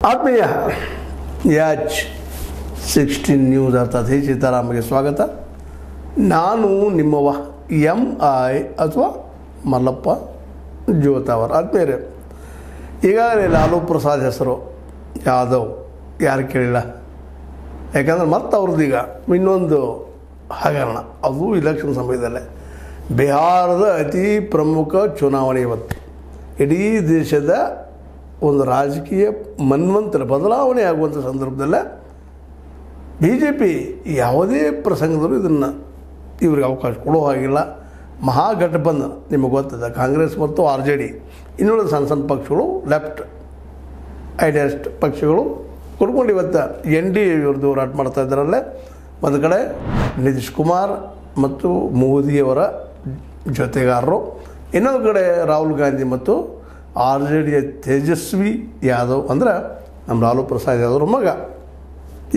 ಆತ್ಮೀಯ ಯಾಚ್ 16 ನ್ಯೂಸ್ ಅರ್ಥಾತ್ ಹೇ ಸೀತಾರಾಮಗೆ ಸ್ವಾಗತ. ನಾನು ನಿಮ್ಮವ MI ಅಥವಾ ಮಲ್ಲಪ್ಪ ಜೋತಾವರ್. ಆತ್ಮೀಯರೇ, ಈಗಾಗಲೇ ಲಾಲೂ ಪ್ರಸಾದ್ ಹೆಸರು ಯಾದವ್ ಯಾರು ಕೇಳಿಲ್ಲ. ಯಾಕಂದ್ರೆ ಮತ್ತೆ ಅವ್ರದ್ದು ಈಗ ಇನ್ನೊಂದು ಹಗರಣ, ಅದು ಇಲೆಕ್ಷನ್ ಸಮಯದಲ್ಲೇ. ಬಿಹಾರದ ಅತಿ ಪ್ರಮುಖ ಚುನಾವಣೆ ಇವತ್ತು. ಇಡೀ ದೇಶದ ಒಂದು ರಾಜಕೀಯ ಮನ್ವಂತರ ಬದಲಾವಣೆ ಆಗುವಂಥ ಸಂದರ್ಭದಲ್ಲೇ BJP ಯಾವುದೇ ಪ್ರಸಂಗದಲ್ಲೂ ಇದನ್ನು ಇವ್ರಿಗೆ ಅವಕಾಶ ಕೊಡೋ ಹಾಗಿಲ್ಲ. ಮಹಾಗಠಬಂಧನ ನಿಮಗೆ ಗೊತ್ತಿದೆ, ಕಾಂಗ್ರೆಸ್ ಮತ್ತು RJD ಇನ್ನುಳಿದ ಸಣ್ಣ ಸಣ್ಣ ಪಕ್ಷಗಳು, ಲೆಫ್ಟ್ ಐಡಿಯಸ್ಟ್ ಪಕ್ಷಗಳು ಕೊಡ್ಕೊಂಡು ಇವತ್ತು NDA ಇವ್ರದ್ದು ಹೋರಾಟ ಮಾಡ್ತಾ ಇದ್ದಾರಲ್ಲೇ. ಒಂದು ಕಡೆ ನಿತೀಶ್ ಕುಮಾರ್ ಮತ್ತು ಮೋದಿಯವರ ಜೊತೆಗಾರರು, ಇನ್ನೊಂದು ಕಡೆ ರಾಹುಲ್ ಗಾಂಧಿ ಮತ್ತು RJDಯ ತೇಜಸ್ವಿ ಯಾದವ್, ಅಂದ್ರೆ ನಮ್ಮ ಲಾಲೂ ಪ್ರಸಾದ್ ಯಾದವ್ರ ಮಗ.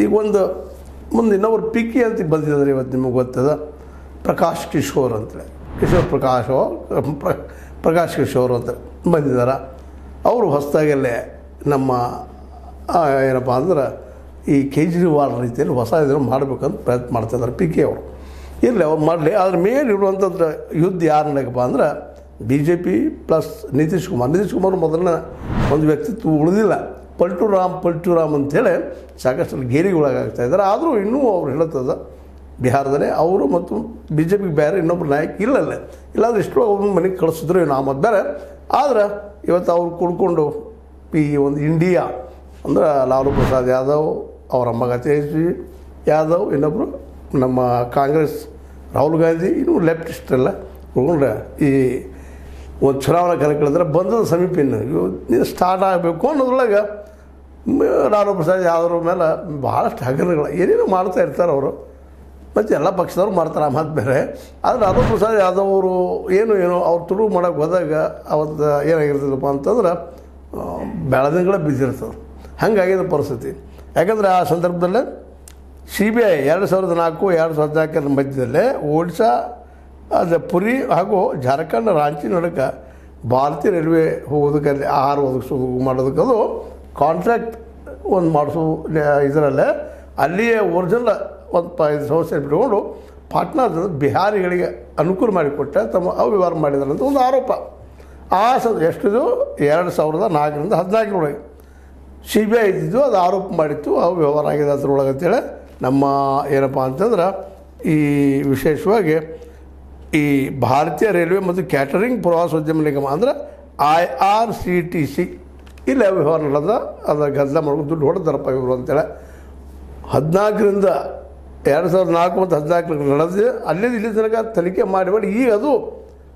ಈಗ ಒಂದು ಮುಂದೆ ಇನ್ನೊಬ್ರು ಪಿಕ್ಕಿ ಅಂತ ಬಂದಿದ್ದಾರೆ ಇವತ್ತು, ನಿಮಗೆ ಗೊತ್ತದ, ಪ್ರಕಾಶ್ ಕಿಶೋರ್ ಅಂತೇಳಿ. ಪ್ರಕಾಶ್ ಕಿಶೋರ್ ಅಂತ ಬಂದಿದ್ದಾರೆ. ಅವರು ಹೊಸದಾಗಲ್ಲೇ ನಮ್ಮ ಏನಪ್ಪ ಅಂದ್ರೆ ಈ ಕೇಜ್ರಿವಾಲ್ ರೀತಿಯಲ್ಲಿ ಹೊಸ ಇದನ್ನು ಮಾಡಬೇಕಂತ ಪ್ರಯತ್ನ ಮಾಡ್ತಾಯಿದ್ದಾರೆ ಪಿಕ್ಕಿ ಅವರು. ಇರಲಿ, ಅವ್ರು ಮಾಡಲಿ. ಅದ್ರ ಮೇಲೆ ಇರುವಂಥದ್ದು ಯುದ್ಧ ಯಾರು ನಡೆಯಪ್ಪ ಅಂದ್ರೆ BJP ಪ್ಲಸ್ ನಿತೀಶ್ ಕುಮಾರ್ ಮೊದಲನೇ ಒಂದು ವ್ಯಕ್ತಿತ್ವ ಉಳಿದಿಲ್ಲ. ಪಲ್ಟು ರಾಮ್ ಅಂಥೇಳಿ ಸಾಕಷ್ಟು ಗೇರಿಗೊಳಗಾಗ್ತಾ ಇದ್ದಾರೆ. ಆದರೂ ಇನ್ನೂ ಅವ್ರು ಹೇಳುತ್ತದೆ ಬಿಹಾರದಲ್ಲೇ ಅವರು ಮತ್ತು BJPಗೆ ಬೇರೆ ಇನ್ನೊಬ್ಬರು ನಾಯಕ ಇಲ್ಲಲ್ಲೇ. ಇಲ್ಲಾಂದ್ರೆ ಇಷ್ಟು ಅವ್ರ ಮನೆಗೆ ಕಳಿಸಿದ್ರು ನಾವು ಮತ್ತು ಬೇರೆ. ಆದ್ರೆ ಇವತ್ತು ಅವ್ರು ಕುಡ್ಕೊಂಡು ಈ ಒಂದು ಇಂಡಿಯಾ ಅಂದ್ರೆ ಲಾಲೂ ಪ್ರಸಾದ್ ಯಾದವ್, ಅವರ ಮಗ ತೇಜಸ್ವಿ ಯಾದವ್, ಇನ್ನೊಬ್ಬರು ನಮ್ಮ ಕಾಂಗ್ರೆಸ್ ರಾಹುಲ್ ಗಾಂಧಿ, ಇನ್ನೂ ಲೆಫ್ಟಿಸ್ಟೆಲ್ಲ ಕುಡ್ಕೊಂಡ್ರೆ ಈ ಒಂದು ಚುನಾವಣಾ ಕಾರ್ಯಕ್ರಮದಲ್ಲಿ ಬಂದದ ಸಮೀಪ ಇನ್ನು ಸ್ಟಾರ್ಟ್ ಆಗಬೇಕು ಅನ್ನೋದ್ರೊಳಗೆ ಲಾಲೂ ಪ್ರಸಾದ್ ಯಾದವ್ರ ಮೇಲೆ ಭಾಳಷ್ಟು ಹಗರಣಗಳು ಏನೇನು ಮಾಡ್ತಾ ಇರ್ತಾರೆ ಅವರು. ಮತ್ತು ಎಲ್ಲ ಪಕ್ಷದವ್ರು ಮಾಡ್ತಾರೆ ಮತ್ತು ಬೇರೆ. ಆದರೆ ಲಾಲೂ ಪ್ರಸಾದ್ ಯಾದವ್ ಅವರು ಏನೋ ಅವ್ರು ತುಳು ಮಾಡೋಕ್ಕೆ ಹೋದಾಗ ಅವತ್ತು ಏನಾಗಿರ್ತದಪ್ಪ ಅಂತಂದ್ರೆ ಬೆಳೆದಂಗಳೇ ಬಿದ್ದಿರ್ತದೆ. ಹಾಗಾಗಿದ್ದ ಪರಿಸ್ಥಿತಿ. ಯಾಕಂದರೆ ಆ ಸಂದರ್ಭದಲ್ಲೇ CBI 2004, 2014 ಮಧ್ಯದಲ್ಲೇ ಒಡಿಶಾ ಪುರಿ ಹಾಗೂ ಜಾರ್ಖಂಡ್ ರಾಂಚಿ ನಡುಕ ಭಾರತೀಯ ರೈಲ್ವೆ ಹೋಗೋದಕ್ಕೆ, ಅಲ್ಲಿ ಆಹಾರ ಒದಗಿಸೋದು ಮಾಡೋದಕ್ಕೆ ಅದು ಕಾಂಟ್ರಾಕ್ಟ್ ಒಂದು ಮಾಡಿಸೋ ಇದರಲ್ಲೇ ಅಲ್ಲಿಯೇ ಒರಿಜಿನಲ್ ಒಂದು 5 ಸಂಸ್ಥೆ ಬಿಟ್ಕೊಂಡು ಪಾಟ್ನಾದ ಬಿಹಾರಿಗಳಿಗೆ ಅನುಕೂಲ ಮಾಡಿಕೊಟ್ಟ ತಮ್ಮ ಅವ್ಯವಹಾರ ಮಾಡಿದ್ದಾರೆ ಅಂತ ಒಂದು ಆರೋಪ. ಆ ಎಷ್ಟಿದು 2004ರಿಂದ 2014 CBI ಇದ್ದಿದ್ದು ಅದು ಆರೋಪ ಮಾಡಿತ್ತು, ಅವ್ಯವಹಾರ ಆಗಿದೆ ಅದ್ರೊಳಗೆ ಅಂತೇಳಿ. ನಮ್ಮ ಏನಪ್ಪ ಅಂತಂದ್ರೆ ಈ ವಿಶೇಷವಾಗಿ ಈ ಭಾರತೀಯ ರೈಲ್ವೆ ಮತ್ತು ಕ್ಯಾಟರಿಂಗ್ ಪ್ರವಾಸೋದ್ಯಮ ನಿಗಮ ಅಂದ್ರೆ IRCTC ಇಲ್ಲಿ ವ್ಯವಹಾರ ನಡೆದ, ಅದರ ಗದ್ದಲ ಮಾಡ್ಕೊಂಡು ದುಡ್ಡು ಹೊಡೆದಾರಪ್ಪ ಇವರು ಅಂತೇಳಿ. 2014 ಮತ್ತು 2014 ನಡೆದು ಅಲ್ಲಿಂದ ಇಲ್ಲಿ ತನಕ ತನಿಖೆ ಮಾಡಿ ಈಗ ಅದು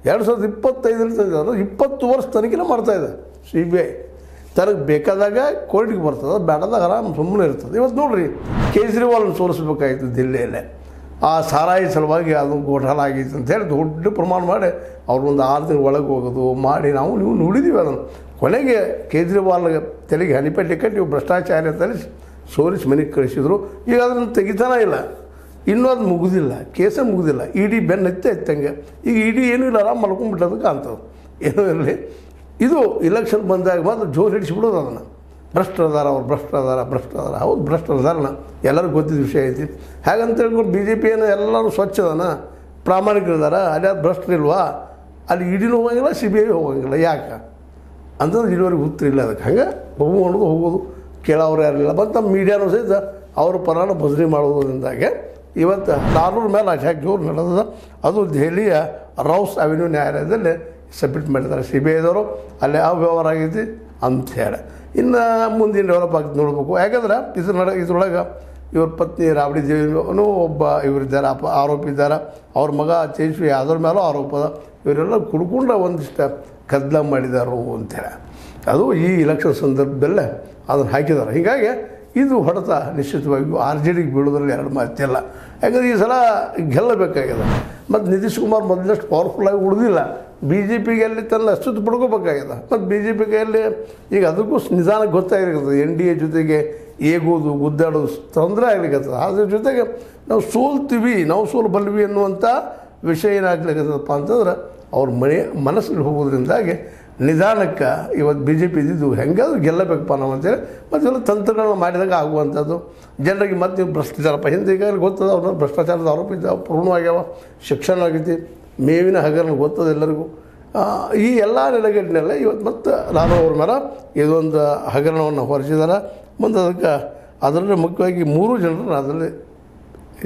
2025 20 ವರ್ಷ ತನಿಖೆನೇ ಮಾಡ್ತಾಯಿದೆ CBI. ತನಗೆ ಬೇಕಾದಾಗ ಕೋರ್ಟಿಗೆ ಬರ್ತದೆ, ಬೇಡದಾಗ ಆರಾಮ್ ಸುಮ್ಮನೆ ಇರ್ತದೆ. ಇವತ್ತು ನೋಡಿರಿ, ಕೇಜ್ರಿವಾಲ್ನ ಸೋಲಿಸ್ಬೇಕಾಗಿತ್ತು ದಿಲ್ಲಿಯಲ್ಲೇ. ಆ ಸಾರಾಯಿ ಸಲುವಾಗಿ ಅದು ಗೋಠಾಲ ಆಗಿತ್ತು ಅಂತೇಳಿ ದೊಡ್ಡ ಪ್ರಮಾಣ ಮಾಡಿ ಅವ್ರು ಒಂದು 6 ದಿನ ಒಳಗೆ ಹೋಗೋದು ಮಾಡಿ ನೀವು ನೋಡಿದ್ದೀವಿ ಅದನ್ನು. ಕೊನೆಗೆ ಕೇಜ್ರಿವಾಲ್ಗೆ ತೆಲಿಗೆ ಹನಿಪಟ್ಟಿ ಕಟ್ಟಿ ಭ್ರಷ್ಟಾಚಾರ ಅಂತೇಳಿ ಸೋಲಿಸಿ ಮನೆಗೆ ಕಳಿಸಿದ್ರು. ಈಗ ಅದನ್ನು ತೆಗಿತಾನೇ ಇಲ್ಲ, ಇನ್ನೂ ಅದು ಮುಗಿದಿಲ್ಲ, ಕೇಸೇ ಮುಗಿದಿಲ್ಲ. ED ಬೆನ್ನು ಎತ್ತಂಗೆ ಈಗ ED ಏನೂ ಇಲ್ಲ, ಆರಾಮ್ ಮಲ್ಕೊಂಡ್ಬಿಟ್ಟದು ಕಾಣ್ತದೆ. ಏನೂ ಇರಲಿ, ಇದು ಇಲೆಕ್ಷನ್ ಬಂದಾಗ ಮಾತ್ರ ಜೋರು ಹಿಡಿಸಿಬಿಡೋದು ಅದನ್ನು. ಭ್ರಷ್ಟರದಾರ ಹೌದು, ಭ್ರಷ್ಟರದಾರನ ಎಲ್ಲರಿಗೂ ಗೊತ್ತಿದ್ದ ವಿಷಯ ಐತಿ. ಹಾಗಂತ ಹೇಳ್ಕೊಂಡು BJP ಏನು ಎಲ್ಲರೂ ಸ್ವಚ್ಛದನ ಪ್ರಾಮಾಣಿಕರಿದಾರ, ಅಲ್ಲಿ ಅದು ಭ್ರಷ್ಟರಿಲ್ವಾ? ಅಲ್ಲಿ EDನೂ ಹೋಗಂಗಿಲ್ಲ, CBI ಹೋಗಂಗಿಲ್ಲ. ಯಾಕೆ ಅಂತಂದ್ರೆ ಇದುವರೆಗೆ ಗೊತ್ತಿಲ್ಲ ಅದಕ್ಕೆ. ಹಂಗೆ ಹೋಗೋದು ಕೇಳೋರು ಯಾರಿಲ್ಲ. ಮತ್ತು ನಮ್ಮ ಮೀಡಿಯಾನೂ ಸಹಿತ ಅವ್ರ ಪರಾಣ ಭಜನೆ ಮಾಡೋದ್ರಿಂದಾಗೆ ಇವತ್ತು ಲಾಲೂರ ಮೇಲೆ ಅಟ್ಯಾಕ್ ಜೋರು ನಡೆದ. ಅದು ದೆಹಲಿಯ ರೌಸ್ ಅವೆನ್ಯೂ ನ್ಯಾಯಾಲಯದಲ್ಲಿ ಸಬ್ಮಿಟ್ ಮಾಡಿದ್ದಾರೆ CBIದವರು. ಅಲ್ಲೇ ಅವ್ಯವಹಾರ ಆಗೈತಿ ಅಂಥೇಳಿ. ಇನ್ನು ಮುಂದಿನ ಡೆವಲಪ್ ಆಗ್ತದೆ ನೋಡ್ಬೇಕು. ಯಾಕಂದ್ರೆ ಇದ್ರೊಳಗೆ ಇವ್ರ ಪತ್ನಿ ರಾಬಡಿ ದೇವಿನೂ ಒಬ್ಬ ಇವರಿದ್ದಾರೆ, ಆರೋಪಿ ಇದ್ದಾರೆ. ಅವ್ರ ಮಗ ತೇಜಸ್ವಿ ಯಾದವ್ರ ಮೇಲೂ ಆರೋಪ. ಇವರೆಲ್ಲ ಕುಡ್ಕೊಂಡ್ರೆ ಒಂದಿಷ್ಟು ಗದ್ದಲ ಮಾಡಿದಾರು ಅಂತೇಳಿ ಅದು ಈ ಇಲೆಕ್ಷನ್ ಸಂದರ್ಭದಲ್ಲೇ ಅದನ್ನು ಹಾಕಿದ್ದಾರೆ. ಹೀಗಾಗಿ ಇದು ಹೊಡೆತ ನಿಶ್ಚಿತವಾಗಿಯೂ RJDಗೆ ಬೀಳೋದ್ರಲ್ಲಿ ಎರಡು ಮಾತಿಲ್ಲ. ಯಾಕಂದರೆ ಈ ಸಲ ಗೆಲ್ಲಬೇಕಾಗಿದೆ. ಮತ್ತು ನಿತೀಶ್ ಕುಮಾರ್ ಮೊದಲಷ್ಟು ಪವರ್ಫುಲ್ಲಾಗಿ ಉಳಿದಿಲ್ಲ. BJPಗೆ ಅಲ್ಲಿ ತನ್ನ ಅಸ್ತಿತ್ವ ಪಡ್ಕೋಬೇಕಾಗಿದೆ. ಮತ್ತು BJP ಕೈಯಲ್ಲಿ ಈಗ ಅದಕ್ಕೂ ನಿಧಾನಕ್ಕೆ ಗೊತ್ತಾಗಿರ್ತದೆ, NDA ಜೊತೆಗೆ ಏಗೋದು ಗುದ್ದಾಡೋದು ತೊಂದರೆ ಆಗ್ಲಿಕ್ಕತ್ತದ. ಅದ್ರ ಜೊತೆಗೆ ನಾವು ಸೋಲಬಲ್ವಿ ಅನ್ನುವಂಥ ವಿಷಯ ಏನಾಗ್ಲಿಕ್ಕತ್ತದಪ್ಪ ಅಂತಂದ್ರೆ ಅವ್ರ ಮನಸ್ಸಿಗೆ ಹೋಗೋದ್ರಿಂದಾಗಿ ನಿಧಾನಕ್ಕೆ ಇವತ್ತು ಬಿ ಜೆ ಪಿ ಇದ್ದಿದ್ದು ಹೆಂಗಾದ್ರೂ ಗೆಲ್ಲಬೇಕಪ್ಪ ನಾವು ಅಂತೇಳಿ ಮತ್ತು ಎಲ್ಲ ತಂತ್ರಗಳನ್ನ ಮಾಡಿದಾಗ ಆಗುವಂಥದ್ದು ಜನರಿಗೆ ಮತ್ತು ನೀವು ಭ್ರಷ್ಟಾಚಾರಪ್ಪ ಹಿಂದೆ ಈಗಾಗಲೇ ಗೊತ್ತದ ಅವ್ರನ್ನ ಭ್ರಷ್ಟಾಚಾರದ ಆರೋಪ ಇದ್ದಾವೆ ಪೂರ್ಣವಾಗ್ಯಾವ ಶಿಕ್ಷಣ ಆಗೈತಿ ಮೇವಿನ ಹಗರಣ ಗೊತ್ತದ ಎಲ್ಲರಿಗೂ ಈ ಎಲ್ಲ ನೆಲೆಗಟ್ಟಿನೆಲ್ಲ ಇವತ್ತು ಮತ್ತು ಲಾಲು ಅವ್ರ ಮೇಲೆ ಇದೊಂದು ಹಗರಣವನ್ನು ಹೊರಸಿದಾರೆ ಮುಂದೆ ಅದಕ್ಕೆ ಅದರಲ್ಲಿ ಮುಖ್ಯವಾಗಿ 3 ಜನರನ್ನು ಅದರಲ್ಲಿ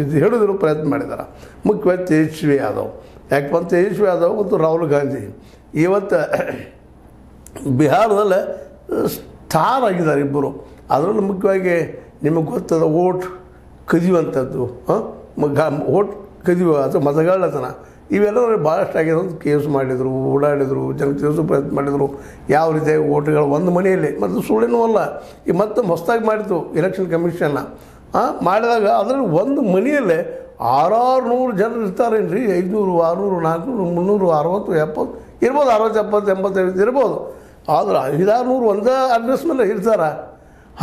ಇದು ಹೇಳೋದಿರೋ ಪ್ರಯತ್ನ ಮಾಡಿದ್ದಾರೆ ಮುಖ್ಯವಾಗಿ ತೇಜಸ್ವಿ ಯಾದವ್ ಯಾಕಪ್ಪ ತೇಜಸ್ವಿ ಯಾದವ್ ಮತ್ತು ರಾಹುಲ್ ಗಾಂಧಿ ಇವತ್ತು ಬಿಹಾರದಲ್ಲೇ ಸ್ಟಾರ್ ಆಗಿದ್ದಾರೆ ಇಬ್ಬರು ಅದರಲ್ಲೂ ಮುಖ್ಯವಾಗಿ ನಿಮಗೆ ಗೊತ್ತದ ಓಟ್ ಕದಿಯುವಂಥದ್ದು ಓಟ್ ಕದಿಯುವ ಅಥವಾ ಮತಗಾಳತನ ಇವೆಲ್ಲ ಭಾಳಷ್ಟು ಆಗಿದೆ ಅಂತ ಕೇಸ್ ಮಾಡಿದರು ಓಡಾಡಿದರು ಜನಕ್ಕೆ ತಿಳಿಸೋ ಪ್ರಯತ್ನ ಮಾಡಿದರು ಯಾವ ರೀತಿಯಾಗಿ ಓಟ್ಗಳು ಒಂದು ಮನೆಯಲ್ಲಿ ಮತ್ತು ಸುಳ್ಳೇನೂ ಅಲ್ಲ ಈ ಮತ್ತೆ ಹೊಸದಾಗಿ ಮಾಡಿತು ಎಲೆಕ್ಷನ್ ಕಮಿಷನ್ನ ಮಾಡಿದಾಗ ಅದರಲ್ಲಿ ಒಂದು ಮನೆಯಲ್ಲೇ 600 ಜನರು ಇರ್ತಾರೇನ್ರಿ 500 600 400 360 70 ಇರ್ಬೋದು 60 70 85 ಇರ್ಬೋದು ಆದ್ರೆ 500 ಒಂದೇ ಅಡ್ರೆಸ್ ಮೇಲೆ ಇರ್ತಾರೆ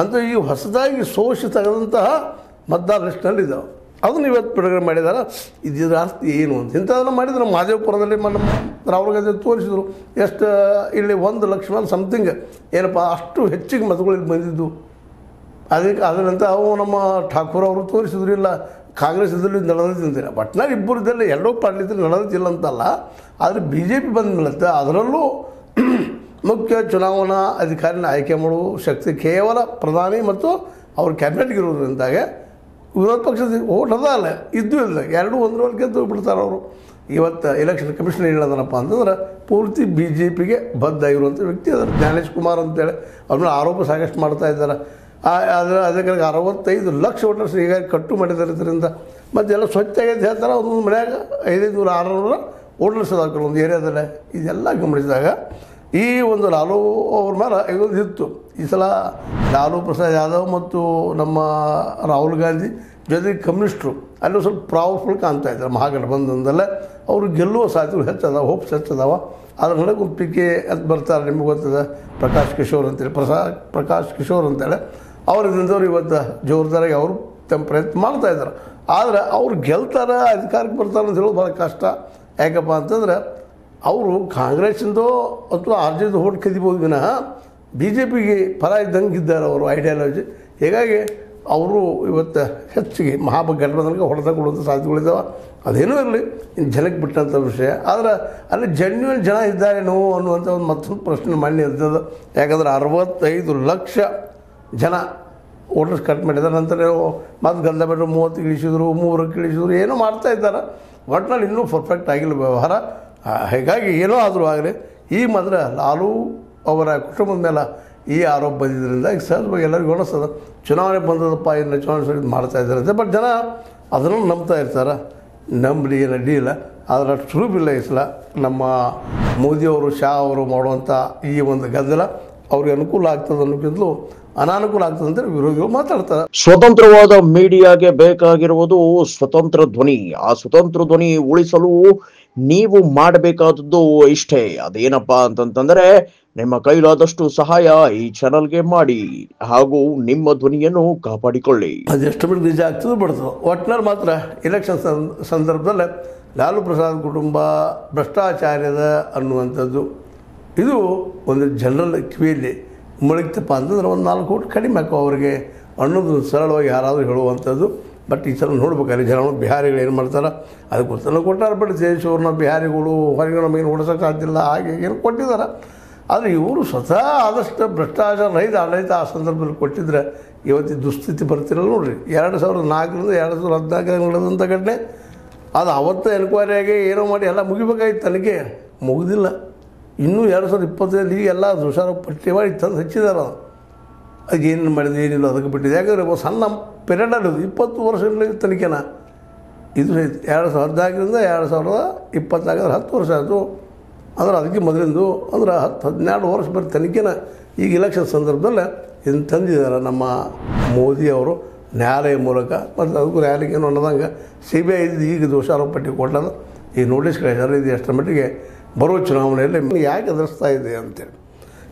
ಅಂತ ಈ ಹೊಸದಾಗಿ ಸೋಷಿ ತೆಗೆದಂತಹ ಮತದಾರ ಲಿಸ್ಟ್ನಲ್ಲಿದ್ದಾವೆ ಅದನ್ನು ಇವತ್ತು ಬಿಡುಗಡೆ ಮಾಡಿದ್ದಾರೆ ಇದರ ಅರ್ಥ ಏನು ಅಂತ ಇಂಥದನ್ನು ಮಾಡಿದ್ರು ಮಾದೇವಪುರದಲ್ಲಿ ನಮ್ಮ ರಾಹುಲ್ ಗಾಂಧಿ ತೋರಿಸಿದ್ರು ಎಷ್ಟು ಇಲ್ಲಿ 1 ಲಕ್ಷ ಮೇಲೆ ಸಮಥಿಂಗ್ ಏನಪ್ಪ ಅಷ್ಟು ಹೆಚ್ಚಿಗೆ ಮತಗಳು ಇಲ್ಲಿ ಬಂದಿದ್ದು ಅದಕ್ಕೆ ಅದರಂತ ಅವು ನಮ್ಮ ಠಾಕೂರ್ ಅವರು ತೋರಿಸಿದ್ರು ಇಲ್ಲ ಕಾಂಗ್ರೆಸ್ ಇದರಲ್ಲಿ ನಡೆದಿದ್ದಿಲ್ಲ ಒಟ್ನಲ್ಲಿ ಇಬ್ಬರದಲ್ಲಿ ಎರಡೂ ಪಾರ್ಟಿಲಿದ್ರೆ ನಡೆದಿಲ್ಲ ಅಂತಲ್ಲ ಆದರೆ ಬಿ ಜೆ ಪಿ ಬಂದ ಮೇಲೆ ಅದರಲ್ಲೂ ಮುಖ್ಯ ಚುನಾವಣಾ ಅಧಿಕಾರಿನ ಆಯ್ಕೆ ಮಾಡುವ ಶಕ್ತಿ ಕೇವಲ ಪ್ರಧಾನಿ ಮತ್ತು ಅವ್ರ ಕ್ಯಾಬಿನೆಟ್ಗೆ ಇರೋದ್ರಿಂದಾಗೆ ವಿರೋಧ ಪಕ್ಷದ ಓಟ್ ಅದ ಅಲ್ಲ ಇದ್ದೂ ಇಲ್ಲ ಎರಡೂ ಒಂದರೊಳಗೆ ಗೆದ್ದು ಬಿಡ್ತಾರೆ ಅವರು ಇವತ್ತು ಎಲೆಕ್ಷನ್ ಕಮಿಷನ್ ಹೇಳೋದನಪ್ಪ ಅಂತಂದ್ರೆ ಪೂರ್ತಿ ಬಿ ಜೆ ಪಿಗೆ ಬದ್ಧ ಆಗಿರುವಂಥ ವ್ಯಕ್ತಿ ಅದರ ಜ್ಞಾನೇಶ್ ಕುಮಾರ್ ಅಂತೇಳಿ ಅವ್ರನ್ನ ಆರೋಪ ಸಾಕಷ್ಟು ಮಾಡ್ತಾ ಇದ್ದಾರೆ ಅದಕ್ಕೆ 65 ಲಕ್ಷ ವೋಟರ್ಸ್ ಈಗ ಕಟ್ಟು ಮಾಡಿದ್ದಾರೆ ಇದರಿಂದ ಮತ್ತೆಲ್ಲ ಸ್ವಚ್ಛ ಆಗೈತೆ ಹೇಳ್ತಾರೆ ಒಂದೊಂದು ಮನ್ಯಾಗ 500 600 ವೋಟರ್ಸ್ ಅದಾಕಲ್ಲ ಒಂದು ಏರಿಯಾದಲ್ಲೇ ಇದೆಲ್ಲ ಗಮನಿಸಿದಾಗ ಈ ಒಂದು ಲಾಲು ಅವ್ರ ಮೇಲೆ ಇದೊಂದು ಇತ್ತು ಈ ಸಲ ಲಾಲು ಪ್ರಸಾದ್ ಯಾದವ್ ಮತ್ತು ನಮ್ಮ ರಾಹುಲ್ ಗಾಂಧಿ ಜೊತೆಗೆ ಕಮ್ಯುನಿಸ್ಟ್ರು ಅಲ್ಲಿ ಸ್ವಲ್ಪ ಪವರ್ಫುಲ್ ಕಾಣ್ತಾ ಇದ್ದಾರೆ ಮಹಾಗಠಬಂಧನದಲ್ಲೇ ಅವರು ಗೆಲ್ಲುವ ಸಾಧ್ಯತೆಗಳು ಹೆಚ್ಚದಾವ ಹೋಪ್ಸ್ ಹೆಚ್ಚದಾವ ಅದ್ರ ನಡುವೆ ಒಂದು ಪಿ ಕೆ ಅಂತ ಬರ್ತಾರೆ ನಿಮಗೆ ಗೊತ್ತದ ಪ್ರಕಾಶ್ ಕಿಶೋರ್ ಅಂತೇಳಿ ಪ್ರಕಾಶ್ ಕಿಶೋರ್ ಅಂತೇಳಿ ಅವರಿಂದವ್ರು ಇವತ್ತು ಜೋರ್ದಾರಾಗಿ ಅವರು ತಮ್ಮ ಪ್ರಯತ್ನ ಮಾಡ್ತಾಯಿದ್ದಾರೆ ಆದರೆ ಅವ್ರು ಗೆಲ್ತಾರೆ ಅಧಿಕಾರಕ್ಕೆ ಬರ್ತಾರೆ ಅಂತ ಹೇಳೋದು ಭಾಳ ಕಷ್ಟ ಯಾಕಪ್ಪ ಅಂತಂದ್ರೆ ಅವರು ಕಾಂಗ್ರೆಸ್ಸಿಂದೋ ಅಥವಾ ಆರ್ ಜೆ ಡಿ ಓಟ್ ಕದಿಬೋದು ವಿನಃ ಬಿ ಜೆ ಪಿಗೆ ಪರ ಇದ್ದಂಗೆ ಇದ್ದಾರೆ ಅವರು ಐಡಿಯಾಲಜಿ ಹೀಗಾಗಿ ಅವರು ಇವತ್ತು ಹೆಚ್ಚಿಗೆ ಮಹಾಗಠಬಂಧನಕ್ಕೆ ಹೊಡೆತ ಕೊಡುವಂಥ ಸಾಧ್ಯತೆಗಳಿದ್ದಾವೆ ಅದೇನೂ ಇರಲಿ ಇನ್ನು ಜನಕ್ಕೆ ಬಿಟ್ಟಂಥ ವಿಷಯ ಆದರೆ ಅಲ್ಲಿ ಜೆನ್ಯೂನ್ ಜನ ಇದ್ದಾರೇನೋ ಅನ್ನುವಂಥ ಒಂದು ಮತ್ತೊಂದು ಪ್ರಶ್ನೆ ಮಾಡಿ ಇರ್ತದೆ ಯಾಕಂದ್ರೆ 65 ಲಕ್ಷ ಜನ ವೋಟರ್ಸ್ ಕಟ್ ಮಾಡಿದ್ದಾರೆ ನಂತರ ಮತ್ತು ಗಂಧ ಬಿಟ್ಟರು 30 ಇಳಿಸಿದ್ರು 3 ಇಳಿಸಿದ್ರು ಏನೋ ಮಾಡ್ತಾ ಇದ್ದಾರೆ ಒಟ್ಟಿನಲ್ಲಿ ಇನ್ನೂ ಪರ್ಫೆಕ್ಟ್ ಆಗಿಲ್ಲ ವ್ಯವಹಾರ ಹೀಗಾಗಿ ಏನೋ ಆದರೂ ಆಗಲಿ ಈ ಮಾತ್ರ ಲಾಲು ಅವರ ಕುಟುಂಬದ ಮೇಲೆ ಈ ಆರೋಪ ಬಂದಿದ್ದರಿಂದ ಈಗ ಸಹಜವಾಗಿ ಎಲ್ಲರಿಗೂ ಅನಿಸ್ತದೆ ಚುನಾವಣೆ ಬಂದದಪ್ಪ ಇನ್ನು ಚುನಾವಣೆ ಸರಿ ಮಾಡ್ತಾ ಇದ್ದಾರೆ ಬಟ್ ಜನ ಅದನ್ನು ನಂಬ್ತಾ ಇರ್ತಾರೆ ನಂಬಲಿ ಏನು ಅಡ್ಡಿ ಇಲ್ಲ ಆದರೆ ಅಷ್ಟು ಸುಲಭಿಲ್ಲ ಈ ಸಲ ನಮ್ಮ ಮೋದಿಯವರು ಶಾ ಅವರು ಮಾಡುವಂಥ ಈ ಒಂದು ಗದ್ದಲ ಅವ್ರಿಗೆ ಅನುಕೂಲ ಆಗ್ತದೆ ಅನ್ನೋಕ್ಕಿಂತಲೂ ಅನಾನುಕೂಲ ಆಗ್ತದೆ ಅಂತ ವಿರೋಧಿಗಳು ಮಾತಾಡ್ತಾರೆ. ಸ್ವತಂತ್ರವಾದ ಮೀಡಿಯಾಗೆ ಬೇಕಾಗಿರುವುದು ಸ್ವತಂತ್ರ ಧ್ವನಿ. ಆ ಸ್ವತಂತ್ರ ಧ್ವನಿ ಉಳಿಸಲು ನೀವು ಮಾಡಬೇಕಾದದ್ದು ಇಷ್ಟೇ. ಅದೇನಪ್ಪಾ ಅಂತಂತಂದ್ರೆ ನಿಮ್ಮ ಕೈಲಾದಷ್ಟು ಸಹಾಯ ಈ ಚಾನಲ್ಗೆ ಮಾಡಿ ಹಾಗೂ ನಿಮ್ಮ ಧ್ವನಿಯನ್ನು ಕಾಪಾಡಿಕೊಳ್ಳಿ. ಅದೆಷ್ಟು ಬಿಟ್ಟು ನಿಜ ಆಗ್ತದೆ ಬಿಡ್ತದೆ. ಒಟ್ಟಿನಲ್ಲಿ ಮಾತ್ರ ಎಲೆಕ್ಷನ್ ಸಂದರ್ಭದಲ್ಲಿ ಲಾಲು ಪ್ರಸಾದ್ ಕುಟುಂಬ ಭ್ರಷ್ಟಾಚಾರ್ಯದ ಅನ್ನುವಂಥದ್ದು ಇದು ಒಂದು ಜನರಲ್ ಕಿವಿಯಲ್ಲಿ ಮುಳುಗ್ತಪ್ಪ ಅಂತಂದ್ರೆ ಒಂದು 4 ಕೋಟಿ ಕಡಿಮೆ ಹಾಕೋ ಅವರಿಗೆ ಅನ್ನೋದು ಸರಳವಾಗಿ ಯಾರಾದರೂ ಹೇಳುವಂಥದ್ದು. ಬಟ್ ಈ ಸಲ ನೋಡ್ಬೇಕಾದ್ರೆ ಜನ ಬಿಹಾರಿಗಳು ಏನು ಮಾಡ್ತಾರೆ ಅದಕ್ಕೆ ಉತ್ತರ ಕೊಟ್ಟಾರೆ. ಬಟ್ ದೇಶವ್ರನ್ನ ಬಿಹಾರಿಗಳು ಹೊರಗೆ ನಮಗೇನು ಓಡಿಸೋಕೆ ಸಾಧ್ಯವಿಲ್ಲ ಹಾಗೆ ಏನು ಕೊಟ್ಟಿದ್ದಾರೆ. ಆದರೆ ಇವರು ಸ್ವತಃ ಆದಷ್ಟು ಭ್ರಷ್ಟಾಚಾರ ರಹಿತ ಆಡಳಿತ ಆ ಸಂದರ್ಭದಲ್ಲಿ ಕೊಟ್ಟಿದ್ರೆ ಇವತ್ತು ದುಸ್ಥಿತಿ ಬರ್ತಿರಲ್ಲ ನೋಡಿರಿ. 2004ರಿಂದ 2014 ನಡೆದಂಥ ಘಟನೆ ಅದು ಅವತ್ತು ಎನ್ಕ್ವೈರಿ ಆಗಿ ಏನೋ ಮಾಡಿ ಎಲ್ಲ ಮುಗಿಬೇಕಾಗಿತ್ತು, ತನಗೆ ಮುಗಿದಿಲ್ಲ. ಇನ್ನೂ 2025 ಎಲ್ಲ ಹುಷಾರು ಪಟ್ಟಿ ಮಾಡಿ ತಂದು ಹಚ್ಚಿದ್ದಾರೆ. ಅದು ಏನು ಮಾಡಿದೆ ಏನಿಲ್ಲ ಅದಕ್ಕೆ ಬಿಟ್ಟಿದೆ. ಯಾಕಂದರೆ ಸಣ್ಣ ಪೀರಿಯಡ್ ಅದು 20 ವರ್ಷಗಳ ತನಿಖೆನ ಇದು 2014ರಿಂದ 2024 10 ವರ್ಷ ಆಯಿತು. ಅಂದ್ರೆ ಅದಕ್ಕೆ ಮೊದಲಿಂದು ಅಂದ್ರೆ 10-12 ವರ್ಷ ಬರೀ ತನಿಖೆನ ಈಗ ಇಲೆಕ್ಷನ್ ಸಂದರ್ಭದಲ್ಲಿ ಇದನ್ನು ತಂದಿದ್ದಾರೆ ನಮ್ಮ ಮೋದಿ ಅವರು ನ್ಯಾಯಾಲಯ ಮೂಲಕ. ಮತ್ತು ಅದಕ್ಕೂ ನ್ಯಾಯಾಲಯಕ್ಕೆ ಏನು ಅನ್ನೋದಂಗೆ CBI ಈಗ ದೋಷಾರೋಪ ಪಟ್ಟಿ ಕೊಟ್ಟದ ಈ ನೋಟಿಸ್ ಕಳಿಸ್ಯಾರ. ಇದು ಎಷ್ಟರ ಮಟ್ಟಿಗೆ ಬರೋ ಚುನಾವಣೆಯಲ್ಲಿ ಯಾಕೆ ಎದುರಿಸ್ತಾ ಇದೆ ಅಂತೇಳಿ.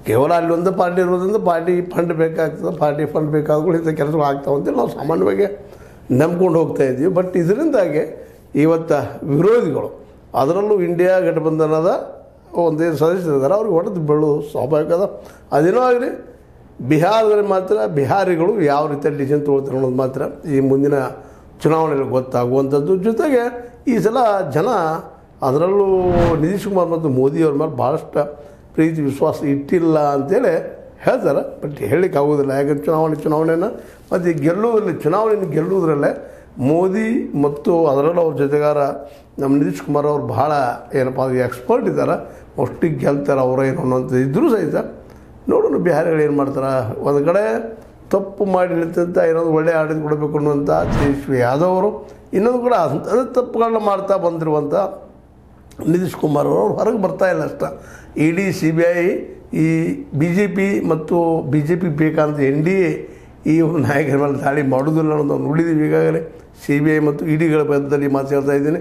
ಕೇವಲ ಅಲ್ಲಿ ಒಂದು ಪಾರ್ಟಿ ಇರೋದ್ರಿಂದ ಪಾರ್ಟಿ ಫಂಡ್ ಬೇಕಾಗ್ತದೆ, ಪಾರ್ಟಿ ಫಂಡ್ ಬೇಕಾದ್ರೂ ಇಂಥ ಕೆಲಸಗಳು ಆಗ್ತಾವೆ ಅಂತೇಳಿ ನಾವು ಸಾಮಾನ್ಯವಾಗಿ ನಂಬ್ಕೊಂಡು ಹೋಗ್ತಾ ಇದ್ದೀವಿ. ಬಟ್ ಇದರಿಂದಾಗಿ ಇವತ್ತು ವಿರೋಧಿಗಳು ಅದರಲ್ಲೂ ಇಂಡಿಯಾ ಗಠಬಂಧನದ ಒಂದೇನು ಸದಸ್ಯರಿದ್ದಾರೆ ಅವ್ರಿಗೆ ಹೊಡೆದು ಬೀಳೋದು ಸ್ವಾಭಾವಿಕ ಅದ. ಅದೇನೋ ಆಗಲಿ, ಬಿಹಾರದಲ್ಲಿ ಮಾತ್ರ ಬಿಹಾರಿಗಳು ಯಾವ ರೀತಿಯ ಡಿಸಿಷನ್ ತೊಗೊಳ್ತಾರೆ ಅನ್ನೋದು ಮಾತ್ರ ಈ ಮುಂದಿನ ಚುನಾವಣೆಯಲ್ಲಿ ಗೊತ್ತಾಗುವಂಥದ್ದು. ಜೊತೆಗೆ ಈ ಸಲ ಜನ ಅದರಲ್ಲೂ ನಿತೀಶ್ ಕುಮಾರ್ ಮತ್ತು ಮೋದಿಯವ್ರ ಮೇಲೆ ಭಾಳಷ್ಟು ಪ್ರೀತಿ ವಿಶ್ವಾಸ ಇಟ್ಟಿಲ್ಲ ಅಂತೇಳಿ ಹೇಳ್ತಾರೆ. ಬಟ್ ಹೇಳಲಿಕ್ಕೆ ಆಗೋದಿಲ್ಲ, ಯಾಕಂದ್ರೆ ಚುನಾವಣೆಯನ್ನು ಮತ್ತು ಚುನಾವಣೆಯನ್ನು ಗೆಲ್ಲುವುದರಲ್ಲೇ ಮೋದಿ ಮತ್ತು ಅದರಲ್ಲೂ ಅವ್ರ ಜೊತೆಗಾರ ನಮ್ಮ ನಿತೀಶ್ ಕುಮಾರ್ ಅವ್ರು ಭಾಳ ಏನಪ್ಪ ಅದು ಎಕ್ಸ್ಪರ್ಟ್ ಇದ್ದಾರೆ, ಅಷ್ಟಿಗೆ ಗೆಲ್ತಾರೆ ಅವರೇನು ಅನ್ನೋಂಥ ಇದ್ದರೂ ಸಹಿತ ನೋಡೋಣ ಬಿಹಾರಿಗಳು ಏನು ಮಾಡ್ತಾರೆ. ಒಂದು ಕಡೆ ತಪ್ಪು ಮಾಡಿ ನಿಂತ ಏನಾದ್ರು ಒಳ್ಳೆಯ ಆಡಳಿತ ಕೊಡಬೇಕು ಅನ್ನುವಂಥ ತೇಜಸ್ವಿ ಯಾದವ್ ಅವರು, ಇನ್ನೊಂದು ಕೂಡ ಅದೇ ತಪ್ಪುಗಳನ್ನ ಮಾಡ್ತಾ ಬಂದಿರುವಂಥ ನಿತೀಶ್ ಕುಮಾರ್ ಅವರು ಹೊರಗೆ ಬರ್ತಾಯಿಲ್ಲ ಅಷ್ಟ. ಇಡಿ CBI ಈ BJP ಮತ್ತು BJP ಬೇಕಂತ NDA ಈ ನಾಯಕರ ಮೇಲೆ ದಾಳಿ ಮಾಡೋದಿಲ್ಲ ಅನ್ನೋದು ನಾವು ನೋಡಿದ್ದೀವಿ ಈಗಾಗಲೇ. CBI ಮತ್ತು ಇಡಿಗಳ ಬದ್ಧದಲ್ಲಿ ಮಾತು ಹೇಳ್ತಾ ಇದ್ದೀನಿ.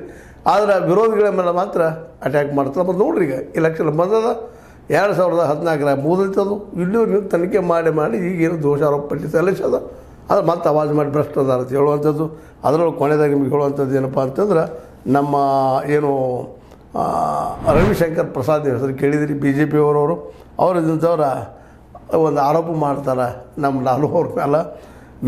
ಆದರೆ ವಿರೋಧಿಗಳ ಮೇಲೆ ಮಾತ್ರ ಅಟ್ಯಾಕ್ ಮಾಡ್ತಾರೆ. ಮತ್ತು ನೋಡ್ರಿ, ಈಗ ಎಲೆಕ್ಷನ್ ಬಂದದ 2014 ಮುಗಿದೈತದು. ಇಲ್ಲೂ ನೀವು ತನಿಖೆ ಮಾಡಿ ಈಗೇನು ದೋಷಾರೋಪ ಪಟ್ಟಿ ಸಲ್ಲಿಸೋದು ಅದು ಮತ್ತೆ ಆವಾಜ್ ಮಾಡಿ ಭ್ರಷ್ಟದಾರ ಅಂತ ಹೇಳುವಂಥದ್ದು. ಅದರಲ್ಲೂ ಕೊನೆಯದಾಗಿ ನಿಮಗೆ ಹೇಳುವಂಥದ್ದು ಏನಪ್ಪ ಅಂತಂದ್ರೆ, ನಮ್ಮ ಏನು ರವಿಶಂಕರ್ ಪ್ರಸಾದ್ ಹೆಸರು ಕೇಳಿದಿರಿ, BJP ಅವರವರು ಅವರಿದ್ದಂಥವ್ರ ಒಂದು ಆರೋಪ ಮಾಡ್ತಾರೆ ನಮ್ಮ ಲಾಲು ಅವ್ರ ಮೇಲೆ.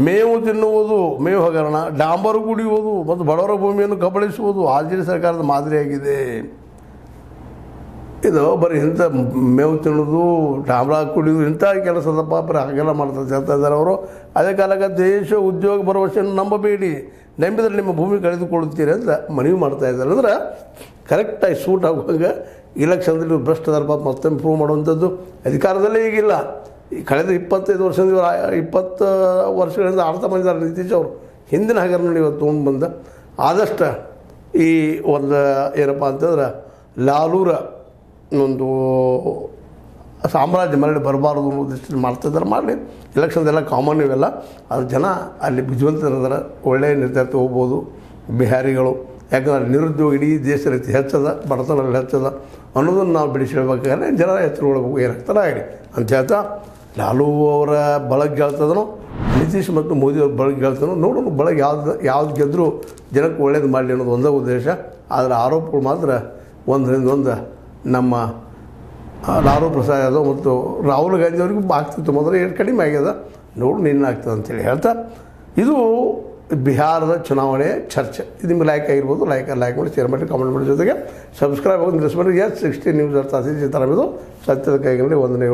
ಮೇವು ತಿನ್ನುವುದು, ಮೇವು ಹಗರಣ, ಡಾಂಬರು ಕುಡಿಯುವುದು ಮತ್ತು ಬಡವರ ಭೂಮಿಯನ್ನು ಕಬಳಿಸುವುದು RJD ಸರ್ಕಾರದ ಮಾದರಿಯಾಗಿದೆ. ಇದು ಬರೀ ಇಂಥ ಮೇವು ತಿನ್ನೋದು, ಡಾಂಬರ ಕುಡಿಯೋದು ಇಂಥ ಕೆಲಸದ ಪಾಪರೆ ಹಾಗೆಲ್ಲ ಮಾಡ್ತಾರೆ ಹೇಳ್ತಾ ಇದ್ದಾರೆ ಅವರು. ಅದೇ ಕಾಲಕ್ಕೆ ದೇಶ ಉದ್ಯೋಗ ಭರವಸೆಯನ್ನು ನಂಬಬೇಡಿ, ನಂಬಿದರೆ ನಿಮ್ಮ ಭೂಮಿ ಕಳೆದುಕೊಳ್ಳುತ್ತೀರಿ ಅಂತ ಮನವಿ ಮಾಡ್ತಾ ಇದ್ದಾರೆ. ಅಂದ್ರೆ ಕರೆಕ್ಟಾಗಿ ಸೂಟ್ ಆಗುವಾಗ ಇಲೆಕ್ಷನ್ದಲ್ಲಿ ಭ್ರಷ್ಟದಾರ ಪಾಪ ಮತ್ತೊಮ್ಮೆ ಪ್ರೂವ್ ಮಾಡುವಂಥದ್ದು. ಅಧಿಕಾರದಲ್ಲೇ ಈಗಿಲ್ಲ, ಈ ಕಳೆದ 25 ವರ್ಷದಿಂದ 20 ವರ್ಷಗಳಿಂದ ಆಡ್ತಾ ಬಂದಿದ್ದಾರೆ ನಿತೀಶ್ ಅವರು. ಹಿಂದಿನ ಹಗರಣ ಇವತ್ತು ತೊಗೊಂಡು ಬಂದ ಆದಷ್ಟು ಈ ಒಂದು ಏನಪ್ಪ ಅಂತಂದ್ರೆ ಲಾಲೂರ ಒಂದು ಸಾಮ್ರಾಜ್ಯ ಮರಳಿ ಬರಬಾರ್ದು ಅನ್ನೋ ದೃಷ್ಟಿಯಲ್ಲಿ ಮಾಡ್ತಿದ್ದಾರೆ. ಮಾಡಲಿ, ಎಲೆಕ್ಷನ್ದೆಲ್ಲ ಕಾಮನ್ ಇವೆಲ್ಲ. ಅದು ಜನ ಅಲ್ಲಿ ಬುದ್ಧಿವಂತರಿದ್ದಾರೆ, ಒಳ್ಳೆಯ ನಿರ್ಧಾರ ಹೋಗ್ಬೋದು ಬಿಹಾರಿಗಳು. ಯಾಕಂದ್ರೆ ನಿರುದ್ಯೋಗ ಇಡೀ ದೇಶದ ಹೆಚ್ಚದ, ಬಡತನದಲ್ಲಿ ಹೆಚ್ಚದ ಅನ್ನೋದನ್ನು ನಾವು ಬಿಡಿಸಿಡ್ಬೇಕಾದ್ರೆ ಜನ ಎಚ್ಚರಗೊಳ್ಬೇಕು, ಏನಾಗ್ತಾರೆ ಆಗಲಿ ಅಂತ ಹೇಳ್ತಾ ಲಾಲು ಅವರ ಬಳಗ ಗೆಲ್ತದನೋ ನಿತೀಶ್ ಮತ್ತು ಮೋದಿ ಅವ್ರ ಬಳಗ ಗೆಲ್ತನೋ ನೋಡೋಣ. ಬಳಗ ಯಾವ್ದು ಗೆದ್ದರೂ ಜನಕ್ಕೆ ಒಳ್ಳೇದು ಮಾಡಲಿ ಅನ್ನೋದು ಒಂದೇ ಉದ್ದೇಶ. ಆದರೆ ಆರೋಪಗಳು ಮಾತ್ರ ಒಂದರಿಂದ ಒಂದು ನಮ್ಮ ಲಾಲು ಪ್ರಸಾದ್ ಯಾದವ್ ಮತ್ತು ರಾಹುಲ್ ಗಾಂಧಿ ಅವರಿಗೂ ಆಗ್ತಿತ್ತು, ಮೊದಲು ಏನು ಕಡಿಮೆ ಆಗ್ಯದ, ನೋಡು ನಿನ್ನಾಗ್ತದೆ ಅಂತೇಳಿ ಹೇಳ್ತಾ ಇದು ಬಿಹಾರದ ಚುನಾವಣೆ ಚರ್ಚೆ. ಇದು ನಿಮ್ಗೆ ಲೈಕ್ ಆಗಿರ್ಬೋದು, ಲೈಕ್ ಮಾಡಿ, ಶೇರ್ ಮಾಡಿ, ಕಾಮೆಂಟ್ ಮಾಡಿ, ಜೊತೆಗೆ ಸಬ್ಸ್ಕ್ರೈಬ್ ಆಗೋದು ನಿಲ್ಲಿಸ್ಬಿಟ್ಟು. S60 ನ್ಯೂಸ್ ಅರ್ಥ ಇದು ಸತ್ಯದ ಕೈಗಳಲ್ಲಿ ವಂದನೆಗಳು.